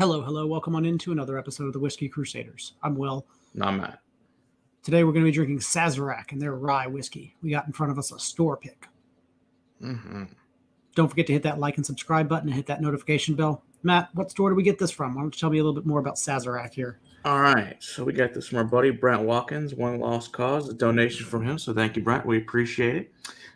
Hello. Welcome on into another episode of the Whiskey Crusaders. I'm Will. No, I'm not. Today we're going to be drinking Sazerac and their rye whiskey. We got in front of us a store pick. Mm-hmm. Don't forget to hit that like and subscribe button and hit that notification bell. Matt, what store do we get this from? Why don't you tell me a little bit more about Sazerac here? All right. So we got this from our buddy Brent Watkins, One Lost Cause, a donation from him. So thank you, Brent. We appreciate it.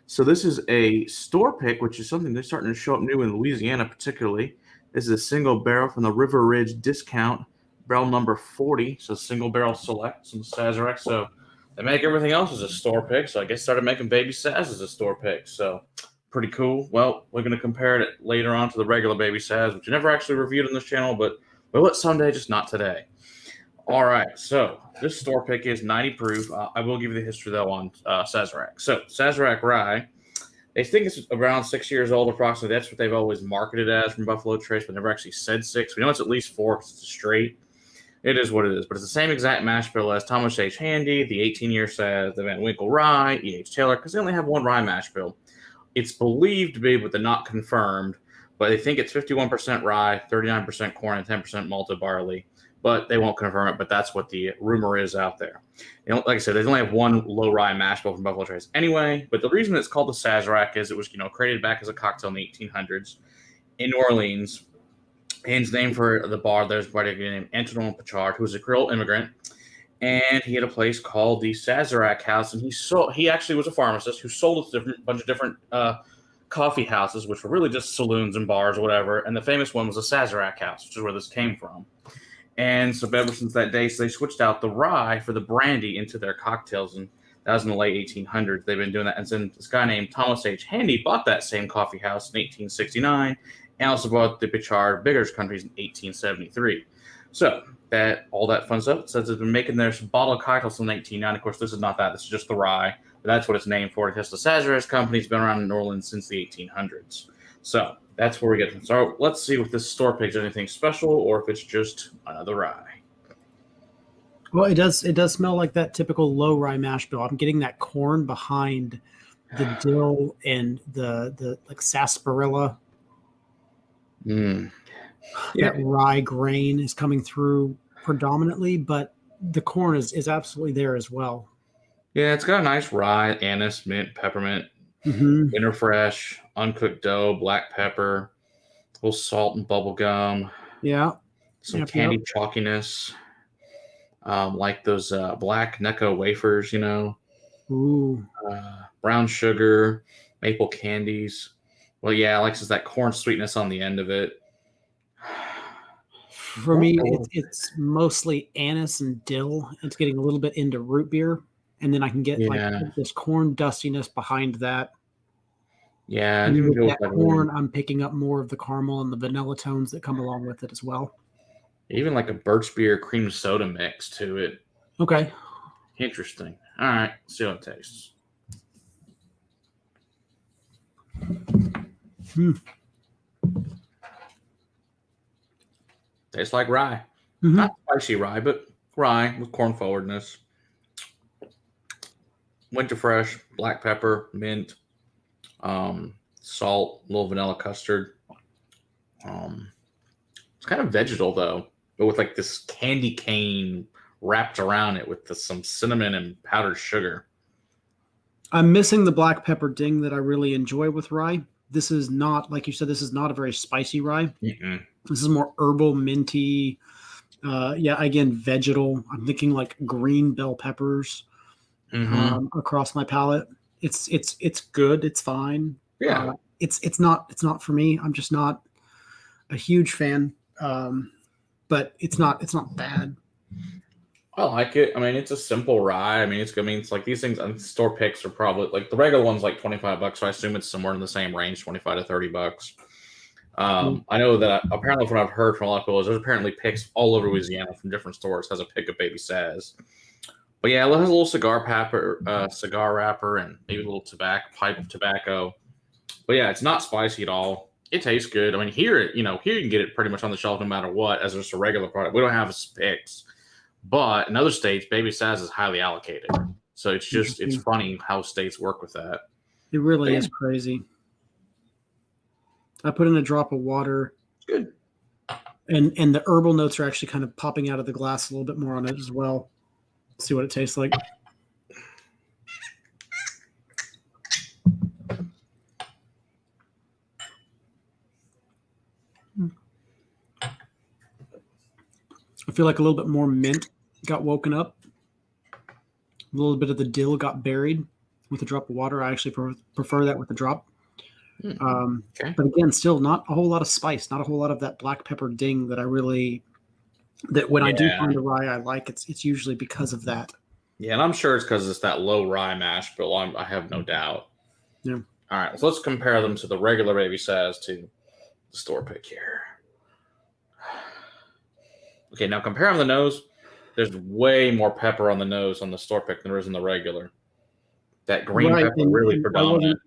So this is a store pick, which is something that's starting to show up new in Louisiana particularly. This is a single barrel from the River Ridge Discount, barrel number 40. So single barrel select, some Sazerac. So they make everything else as a store pick. So I guess started making Baby Saz as a store pick. So pretty cool. Well, we're going to compare it later on to the regular Baby Saz, which I never actually reviewed on this channel, but we'll let someday, just not today. All right, so this store pick is 90 proof. I will give you the history, though, on Sazerac. So Sazerac Rye, they think it's around 6 years old approximately. That's what they've always marketed as from Buffalo Trace, but never actually said 6. We know it's at least 4 because it's a straight. It is what it is, but it's the same exact mash bill as Thomas H. Handy, the 18-year Saz, the Van Winkle Rye, E.H. Taylor, because they only have one rye mash bill. It's believed to be, but they're not confirmed, but they think it's 51% rye, 39% corn, and 10% malted barley. But they won't confirm it, but that's what the rumor is out there. You know, like I said, they only have one low rye mash bill from Buffalo Trace anyway, but the reason it's called the Sazerac is it was, created back as a cocktail in the 1800s in New Orleans. And it's named for the bar. There's a buddy named Antoine Pichard, who was a Creole immigrant, and he had a place called the Sazerac House, and he actually was a pharmacist who sold a bunch of different coffee houses, which were really just saloons and bars or whatever, and the famous one was the Sazerac House, which is where this came from. And so ever since that day, so they switched out the rye for the brandy into their cocktails, and that was in the late 1800s. They've been doing that. And then this guy named Thomas H. Handy bought that same coffee house in 1869 and also bought the Bichard Biggers Countries in 1873. So all that fun stuff says it's been making their bottled cocktails since 1990. Of course, this is not that. This is just the rye, but that's what it's named for. Because the Sazerac Company has been around in New Orleans since the 1800s. So that's where we get from. So let's see if this store pick is anything special or if it's just another rye. Well, it does smell like that typical low rye mash bill. I'm getting that corn behind the dill and the like sarsaparilla. Yeah. That rye grain is coming through predominantly, but the corn is absolutely there as well. Yeah, it's got a nice rye, anise, mint, peppermint, winter fresh, uncooked dough, black pepper, a little salt and bubble gum. Yeah. Some candy chalkiness, like those black Necco wafers, Ooh. Brown sugar, maple candies. Well, yeah, Alex, is that corn sweetness on the end of it. For me, it's mostly anise and dill. It's getting a little bit into root beer, and then I can get like this corn dustiness behind that. Yeah, and with that corn, I'm picking up more of the caramel and the vanilla tones that come along with it as well. Even like a birch beer cream soda mix to it. Okay. Interesting. All right, let's see how it tastes. Tastes like rye. Not spicy rye, but rye with corn forwardness. Winter fresh, black pepper, mint, salt, a little vanilla custard. It's kind of vegetal though, but with like this candy cane wrapped around it with some cinnamon and powdered sugar. I'm missing the black pepper ding that I really enjoy with rye. This is not, like you said, this is not a very spicy rye. This is more herbal, minty. Again, vegetal. I'm thinking like green bell peppers across my palate. It's good. It's fine. Yeah. It's not for me. I'm just not a huge fan. But it's not bad. I like it. I mean, it's a simple rye. It's like these things. Store picks are probably like the regular one's like $25, so I assume it's somewhere in the same range, $25 to $30. I know that apparently, from what I've heard from a lot of people, is there's apparently picks all over Louisiana from different stores has a pick of Baby Saz. But yeah, it has a little cigar wrapper, and maybe a little pipe of tobacco. But yeah, it's not spicy at all. It tastes good. I mean, here you can get it pretty much on the shelf no matter what as just a regular product. We don't have picks. But in other states, Baby Saz is highly allocated. So it's funny how states work with that. It really is crazy. I put in a drop of water. It's good. And the herbal notes are actually kind of popping out of the glass a little bit more on it as well. See what it tastes like. I feel like a little bit more mint got woken up. A little bit of the dill got buried with a drop of water. I actually prefer that with a drop. Okay. But again, still not a whole lot of spice, not a whole lot of that black pepper ding that when I do find a rye I like, it's usually because of that. Yeah, and I'm sure it's because it's that low rye mash bill. I have no doubt. Yeah. All right, so let's compare them to the regular Baby Saz to the store pick here. Okay, now compare on the nose. There's way more pepper on the nose on the store pick than there is in the regular. That green pepper really predominant.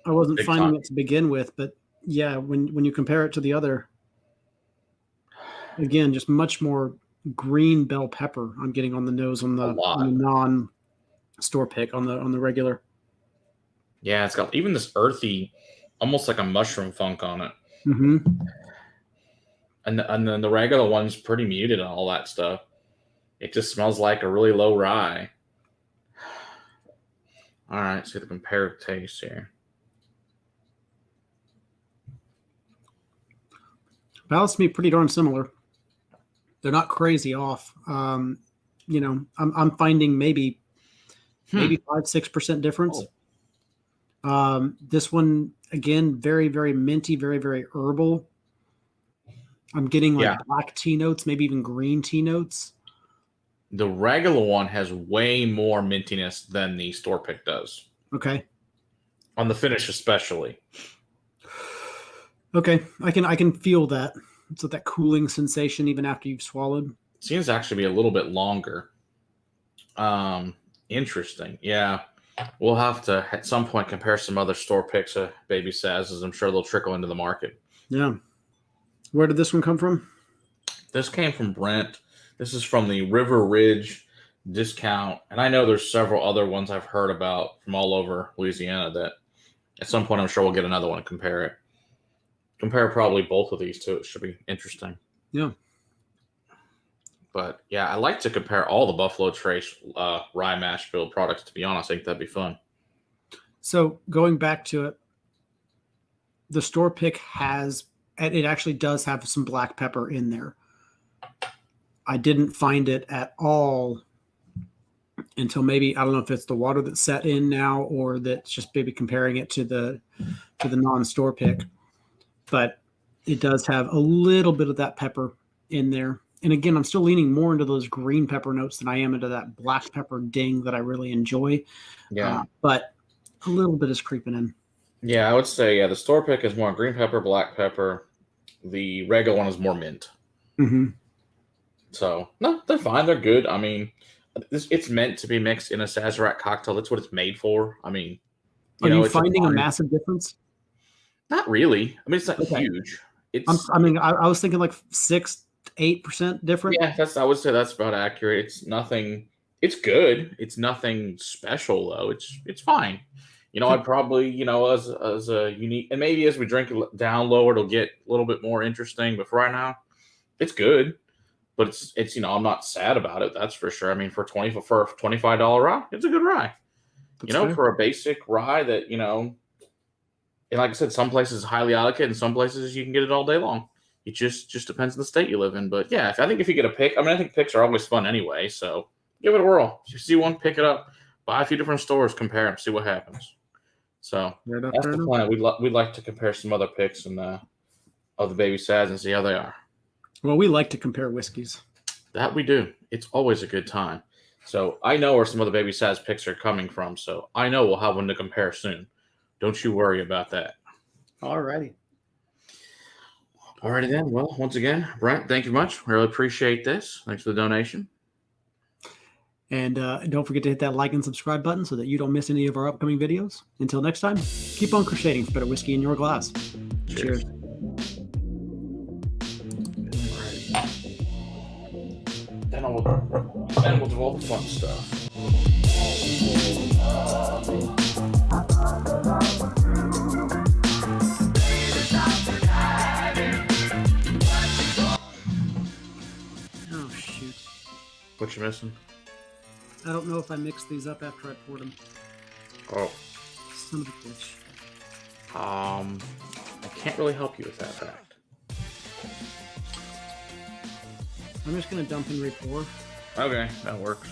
I wasn't finding it to begin with, but yeah, when you compare it to the other, again, just much more green bell pepper I'm getting on the nose on the non-store pick on the regular. Yeah, it's got even this earthy, almost like a mushroom funk on it. Mm-hmm. And then the regular one's pretty muted and all that stuff. It just smells like a really low rye. All right, see the comparative taste here. Balance to me pretty darn similar. They're not crazy off. I'm finding maybe 5-6% difference. This one again, very, very minty, very, very herbal. I'm getting black tea notes, maybe even green tea notes. The regular one has way more mintiness than the store pick does. Okay. On the finish, especially. Okay, I can feel that. It's like that cooling sensation even after you've swallowed. It seems to actually be a little bit longer. Interesting. Yeah. We'll have to, at some point, compare some other store picks of Baby Saz's. I'm sure they'll trickle into the market. Yeah. Where did this one come from? This came from Brent. This is from the River Ridge discount. And I know there's several other ones I've heard about from all over Louisiana that at some point I'm sure we'll get another one and compare it. Compare probably both of these two. It should be interesting. Yeah. But yeah, I like to compare all the Buffalo Trace rye mash bill products, to be honest. I think that'd be fun. So going back to it, the store pick it actually does have some black pepper in there. I didn't find it at all until maybe, I don't know if it's the water that's set in now or that's just maybe comparing it to the non-store pick. But it does have a little bit of that pepper in there. And again, I'm still leaning more into those green pepper notes than I am into that black pepper ding that I really enjoy. Yeah. But a little bit is creeping in. Yeah, I would say, the store pick is more green pepper, black pepper. The regular one is more mint. Mm-hmm. So, no, they're fine. They're good. I mean, it's meant to be mixed in a Sazerac cocktail. That's what it's made for. I mean, are you finding a massive difference? Not really. I mean, it's not huge. I was thinking like 6-8% different. Yeah, I would say that's about accurate. It's nothing. It's good. It's nothing special though. It's fine. I'd probably, as a unique, and maybe as we drink it down lower, it'll get a little bit more interesting. But for right now, it's good. But it's I'm not sad about it. That's for sure. I mean, for a $25 rye, it's a good rye. Fair. For a basic rye that and like I said, some places highly allocated, and some places you can get it all day long. It just depends on the state you live in. But yeah, I think if you get a pick, I think picks are always fun anyway. So give it a whirl. If you see one, pick it up. Buy a few different stores, compare them, see what happens. So that's the plan. We'd like to compare some other picks of the Baby Saz and see how they are. Well, we like to compare whiskeys. That we do. It's always a good time. So I know where some of the Baby Saz picks are coming from. So I know we'll have one to compare soon. Don't you worry about that. All righty. All righty then. Well, once again, Brent, thank you much. Really appreciate this. Thanks for the donation. And don't forget to hit that like and subscribe button so that you don't miss any of our upcoming videos. Until next time, keep on crusading for better whiskey in your glass. Cheers. Then we'll do all the fun stuff. What you missing? I don't know if I mixed these up after I poured them. Oh. Son of a bitch. I can't really help you with that fact. I'm just going to dump and re-pour. Okay, that works.